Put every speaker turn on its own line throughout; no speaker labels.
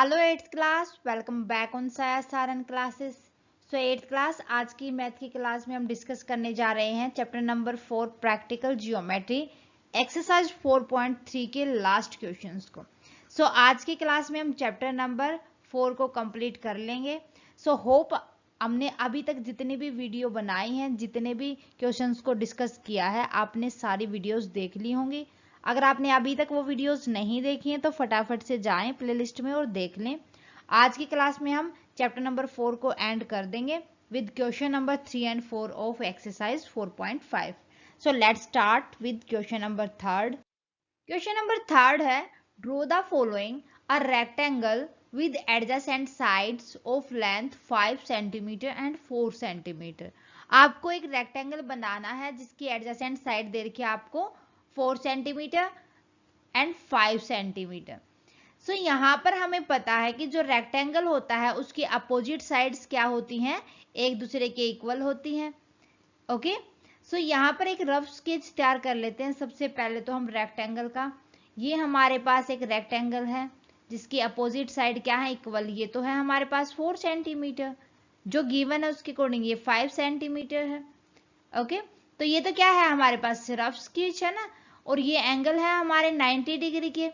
Hello eighth class, welcome back on Saya Saran classes. So eighth class, आज की math की class में हम डिस्कस करने जा रहे हैं chapter number 4 practical geometry exercise 4.3 के लास्ट क्वेश्चंस को। सो आज की क्लास में हम चैप्टर नंबर 4 को कंप्लीट कर लेंगे। सो होप हमने अभी तक जितनी भी वीडियो बनाई हैं, जितने भी क्वेश्चंस को डिस्कस किया है, आपने सारी वीडियोस देख ली होंगी। अगर आपने अभी तक वो वीडियोस नहीं देखी हैं तो फटाफट से जाएं प्लेलिस्ट में और देख लें। आज की क्लास में हम चैप्टर नंबर 4 को एंड कर देंगे with question number 3 and 4 of exercise 4.5। So let's start with question number 3। Question number 3 है, draw the following a rectangle with adjacent sides of length 5 cm and 4 cm। आपको एक rectangle बनाना है जिसकी adjacent side दे रखी है आपको 4 सेंटीमीटर एंड 5 सेंटीमीटर। सो यहाँ पर हमें पता है कि जो रेक्टेंगल होता है उसकी अपोजिट साइड्स क्या होती हैं, एक दूसरे के इक्वल होती हैं। ओके, सो यहाँ पर एक रफ स्केच तैयार कर लेते हैं। सबसे पहले तो हम रेक्टेंगल का, ये हमारे पास एक रेक्टेंगल है जिसकी अपोजिट साइड क्या है, इक्वल। ये तो है हमारे पास 4 सेंटीमीटर, जो गिवन है उसके अकॉर्डिंग ये 5 सेंटीमीटर है। ओके, तो ये तो क्या है हमारे पास रफ स्केच है ना, और ये एंगल है हमारे 90 डिग्री के।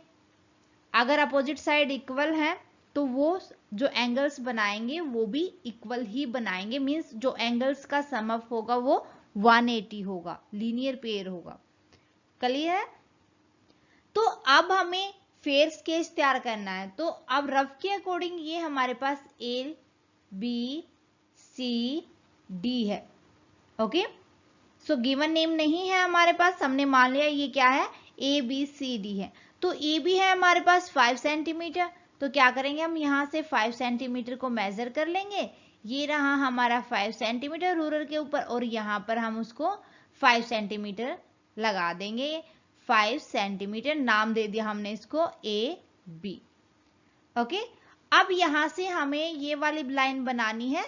अगर अपोजिट साइड इक्वल है तो वो जो एंगल्स बनाएंगे वो भी इक्वल ही बनाएंगे, मींस जो एंगल्स का सम अप होगा वो 180 होगा, लीनियर पेयर होगा। क्लियर है? तो अब हमें फेयर स्केच तैयार करना है। तो अब रफ के अकॉर्डिंग ये हमारे पास ए बी सी डी है। ओके, सो गिवन नेम नहीं है हमारे पास, हमने मान लिया ये क्या है, ए बी सी डी है। तो ए बी है हमारे पास 5 सेंटीमीटर, तो क्या करेंगे हम यहाँ से 5 सेंटीमीटर को मेजर कर लेंगे। ये रहा हमारा 5 सेंटीमीटर रूलर के ऊपर, और यहाँ पर हम उसको 5 सेंटीमीटर लगा देंगे। 5 सेंटीमीटर नाम दे दिया हमने इसको ए बी। ओके, अब यहाँ से हमें ये वाली लाइन बनानी है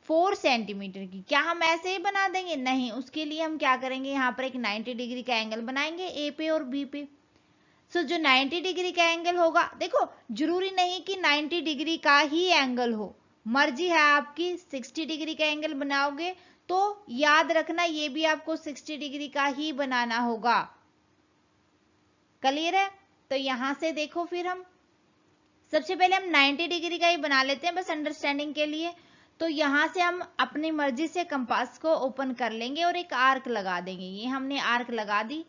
4 सेंटीमीटर की। क्या हम ऐसे ही बना देंगे? नहीं, उसके लिए हम क्या करेंगे, यहाँ पर एक 90 डिग्री का एंगल बनाएंगे ए पे और बी पे। सो जो 90 डिग्री का एंगल होगा, देखो जरूरी नहीं कि 90 डिग्री का ही एंगल हो, मर्जी है आपकी। 60 डिग्री का एंगल बनाओगे तो याद रखना ये भी आपको 60 डिग्री का ही बनाना होगा। क्लियर है? तो यहां से देखो, फिर हम सबसे पहले हम 90 डिग्री का ही बना लेते हैं बस अंडरस्टैंडिंग के लिए। तो यहां से हम अपनी मर्जी से कंपास को ओपन कर लेंगे और एक आर्क लगा देंगे। ये हमने आर्क लगा दी।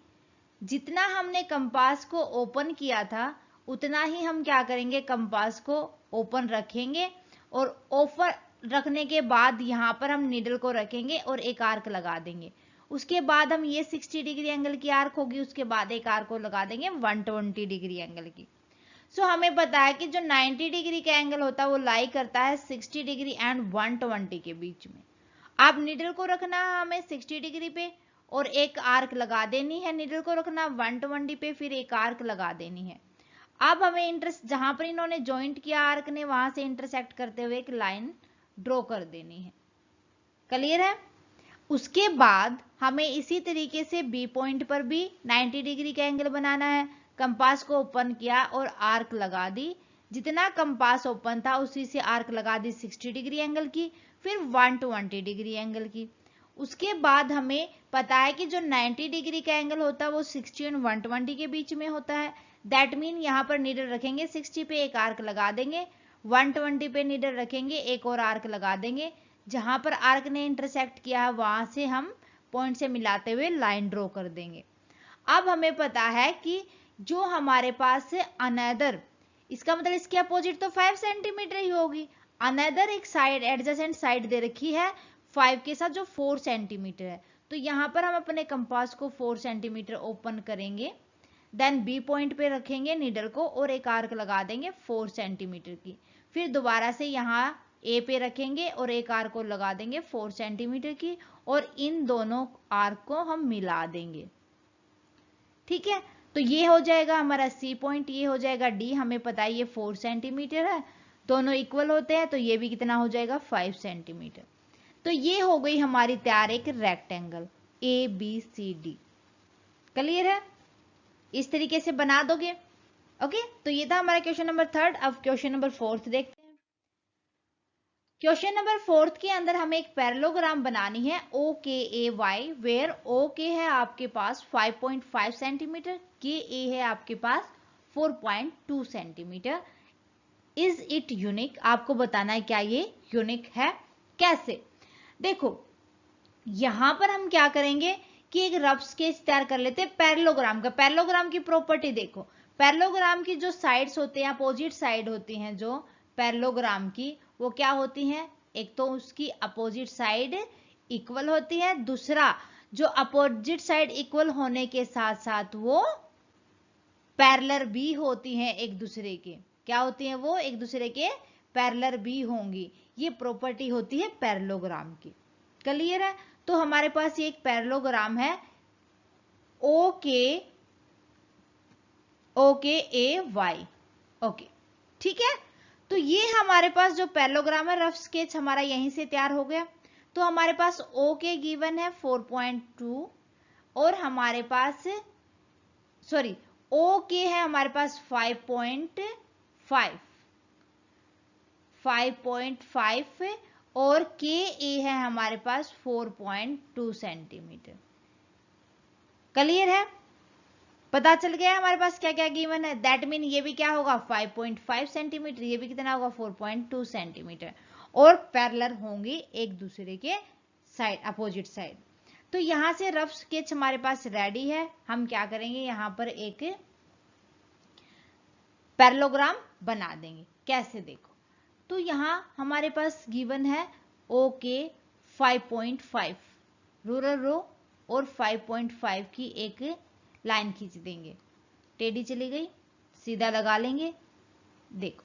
जितना हमने कंपास को ओपन किया था उतना ही हम क्या करेंगे, कंपास को ओपन रखेंगे, और ओपन रखने के बाद यहाँ पर हम नीडल को रखेंगे और एक आर्क लगा देंगे। उसके बाद हम ये 60 डिग्री एंगल की आर्क होगी, उसके बाद एक आर्क को लगा देंगे 120 डिग्री एंगल की। सो हमें पता है कि जो 90 डिग्री का एंगल होता है वो लाई करता है 60 डिग्री एंड 120 के बीच में। अब नीडल को रखना है हमें 60 डिग्री पे और एक आर्क लगा देनी है। नीडल को रखना 120 पे, फिर एक आर्क लगा देनी है। अब हमें इंटरेस्ट जहां पर इन्होंने ज्वाइंट किया आर्क ने, वहां से इंटरसेक्ट करते हुए एक लाइन ड्रॉ कर देनी है। क्लियर है? उसके बाद हमें इसी तरीके से बी पॉइंट पर भी 90 डिग्री का एंगल बनाना है। कंपास को ओपन किया और आर्क लगा दी। जितना कंपास ओपन था उसी से आर्क लगा दी 60 डिग्री एंगल की, फिर 120 डिग्री एंगल की। उसके बाद हमें पता है कि जो 90 डिग्री का एंगल होता है वो 60 और 120 के बीच में होता है। दैट मीन यहाँ पर नीडल रखेंगे 60 पे, एक आर्क लगा देंगे, 120 पे नीडल रखेंगे, एक और आर्क लगा देंगे। जहां पर आर्क ने इंटरसेक्ट किया है वहां से हम पॉइंट से मिलाते हुए लाइन ड्रॉ कर देंगे। अब हमें पता है कि जो हमारे पास है अनदर, इसका मतलब इसके अपोजिट तो 5 सेंटीमीटर ही होगी। अनदर एक साइड एडजेसेंट साइड दे रखी है 5 के साथ जो 4 सेंटीमीटर है। तो यहाँ पर हम अपने कंपास को 4 सेंटीमीटर ओपन करेंगे, देन बी पॉइंट पे रखेंगे नीडल को और एक आर्क लगा देंगे 4 सेंटीमीटर की। फिर दोबारा से यहाँ ए पे रखेंगे और एक आर्क को लगा देंगे 4 सेंटीमीटर की, और इन दोनों आर्क को हम मिला देंगे। ठीक है, तो ये हो जाएगा हमारा सी पॉइंट, ये हो जाएगा डी। हमें पता है ये 4 सेंटीमीटर है, दोनों इक्वल होते हैं, तो ये भी कितना हो जाएगा 5 सेंटीमीटर। तो ये हो गई हमारी तैयार एक rectangle A B C D. Clear है? इस तरीके से बना दोगे। ओके, तो ये था हमारा क्वेश्चन नंबर 3। अब क्वेश्चन नंबर 4 देखते हैं। क्वेश्चन नंबर 4 के अंदर हमें एक पैरेललोग्राम बनानी है ओ के ए वाई, वेयर ओ के है आपके पास 5.5 सेंटीमीटर, के ए है आपके पास 4.2 सेंटीमीटर। Is it unique? आपको बताना है क्या ये यूनिक है। कैसे? देखो, यहां पर हम क्या करेंगे कि एक रफ स्केच तैयार कर लेते हैं पैरेललोग्राम का। पैरेललोग्राम की प्रॉपर्टी देखो, पैरेललोग्राम की जो साइड्स होते हैं, अपोजिट साइड होती हैं जो पैरेललोग्राम की, वो क्या होती हैं? एक तो उसकी अपोजिट साइड इक्वल होती है, दूसरा जो अपोजिट साइड इक्वल होने के साथ साथ वो पैरेलल भी होती हैं एक दूसरे के। क्या होती हैं वो? एक दूसरे के पैरेलल भी होंगी। ये प्रॉपर्टी होती है पैरेललोग्राम की। क्लियर है? तो हमारे पास ये एक पैरेललोग्राम है ओ के ए वाई। ओके, ठीक है। तो ये हमारे पास जो पैरेललोग्राम है, रफ स्केच हमारा यहीं से तैयार हो गया। तो हमारे पास ओ के गिवन है 4.2 और हमारे पास सॉरी ओ के है हमारे पास 5.5 और के ए है हमारे पास 4.2 सेंटीमीटर। क्लियर है? पता चल गया हमारे पास क्या क्या गिवन है। दैट मीन ये भी क्या होगा 5.5 सेंटीमीटर, ये भी कितना होगा 4.2 सेंटीमीटर, और पैरेलल होंगे एक दूसरे के साइड, अपोजिट साइड। तो यहां से रफ स्केच हमारे पास रेडी है। हम क्या करेंगे, यहां पर एक पैरेललोग्राम बना देंगे। कैसे? देखो, तो यहां हमारे पास गिवन है ओ के 5.5 रूरल रो और 5.5 की एक लाइन खींच देंगे। टेढ़ी चली गई, सीधा लगा लेंगे। देखो,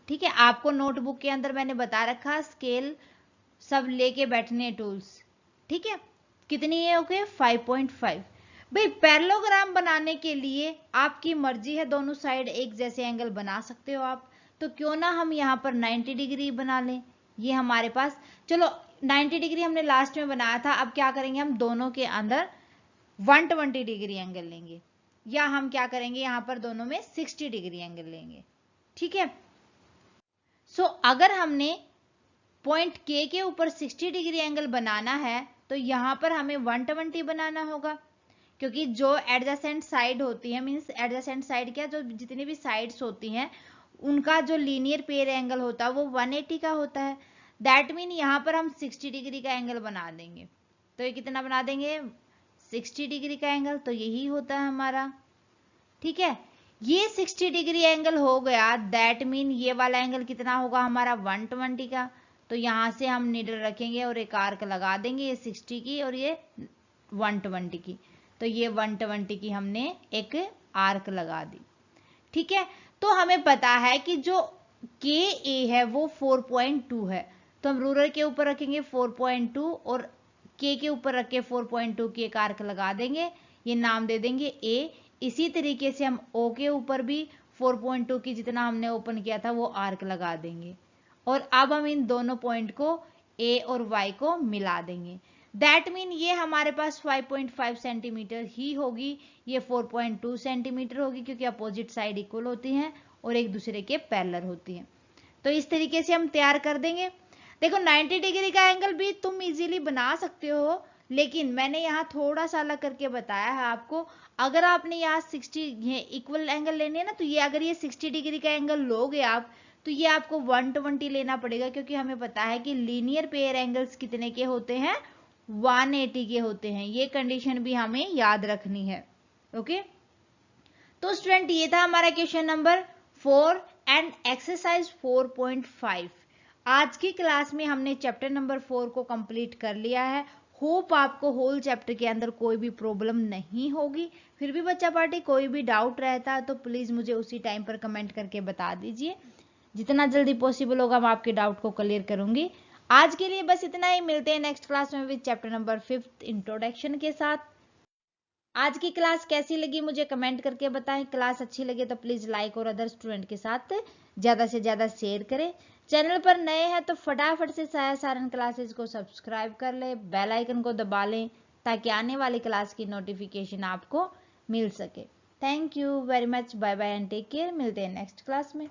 ठीक है, आपको नोटबुक के अंदर मैंने बता रखा स्केल सब लेके बैठने टूल्स। ठीक है, कितनी है? ओके 5.5। भाई पैरेललोग्राम बनाने के लिए आपकी मर्जी है, दोनों साइड एक जैसे एंगल बना सकते हो आप। तो क्यों ना हम यहाँ पर 90 डिग्री बना लें। ये हमारे पास, चलो 90 डिग्री हमने लास्ट में बनाया था। अब क्या करेंगे, हम दोनों के अंदर 120 डिग्री एंगल लेंगे, या हम क्या करेंगे यहाँ पर दोनों में 60 डिग्री एंगल लेंगे। ठीक है, सो अगर हमने पॉइंट के ऊपर 60 डिग्री एंगल बनाना है तो यहां पर हमें 120 बनाना होगा, क्योंकि जो एडजेसेंट साइड होती है, मींस एडजेसेंट साइड क्या, जो जितनी भी साइड्स होती हैं उनका जो लीनियर पेयर एंगल होता है वो 180 का होता है। दैट मीन यहां पर हम 60 डिग्री का एंगल बना देंगे। तो ये कितना बना देंगे? 60 डिग्री का एंगल। तो यही होता है हमारा। ठीक है, ये 60 डिग्री एंगल हो गया। दैट मीन ये वाला एंगल कितना होगा हमारा? 120 का। तो यहां से हम नीडल रखेंगे और एक आर्क लगा देंगे, ये 60 की और ये 120 की। तो ये 120 की हमने एक आर्क लगा दी। ठीक है, तो हमें पता है कि जो के ए है वो 4.2 है, तो हम रूलर के ऊपर रखेंगे 4.2 और के ऊपर रख के 4.2 की एक आर्क लगा देंगे, ये नाम दे देंगे ए। इसी तरीके से हम ओ के ऊपर भी 4.2 की जितना हमने ओपन किया था वो आर्क लगा देंगे, और अब हम इन दोनों पॉइंट को ए और वाई को मिला देंगे। दैट मीन ये हमारे पास 5.5 सेंटीमीटर ही होगी, ये 4.2 सेंटीमीटर होगी, क्योंकि अपोजिट साइड इक्वल होती हैं और एक दूसरे के पैरेलल होती हैं। तो इस तरीके से हम तैयार कर देंगे। देखो 90 डिग्री का एंगल भी तुम इजीली बना सकते हो, लेकिन मैंने यहाँ थोड़ा सा अलग करके बताया है आपको। अगर आपने यहाँ 60 इक्वल एंगल लेने हैं ना, तो ये अगर ये 60 डिग्री का एंगल लोगे आप, तो ये आपको 120 लेना पड़ेगा, क्योंकि हमें पता है कि लीनियर पेयर एंगल्स कितने के होते हैं? 180 के होते हैं। ये कंडीशन भी हमें याद रखनी है। ओके, तो स्टूडेंट ये था हमारा क्वेश्चन नंबर 4 एंड एक्सरसाइज 4.5। आज की क्लास में हमने चैप्टर नंबर 4 को कंप्लीट कर लिया है। होप आपको होल चैप्टर के अंदर कोई भी प्रॉब्लम नहीं होगी। फिर भी बच्चा पार्टी कोई भी डाउट रहता है तो प्लीज मुझे उसी टाइम पर कमेंट करके बता दीजिए। जितना जल्दी पॉसिबल होगा मैं आपके डाउट को क्लियर करूंगी। आज के लिए बस इतना ही, मिलते हैं नेक्स्ट क्लास में विद चैप्टर नंबर 5 इंट्रोडक्शन के साथ। आज की क्लास कैसी लगी मुझे कमेंट करके बताएं। क्लास अच्छी लगे तो प्लीज लाइक और अदर स्टूडेंट के साथ ज्यादा से ज्यादा शेयर करें। चैनल पर नए हैं तो फटाफट से साया सारन क्लासेस को सब्सक्राइब कर ले, बेल आइकन को दबा लें ताकि आने वाली क्लास की नोटिफिकेशन आपको मिल सके। Thank you very much, bye bye and take care, मिलते हैं नेक्स्ट क्लास में।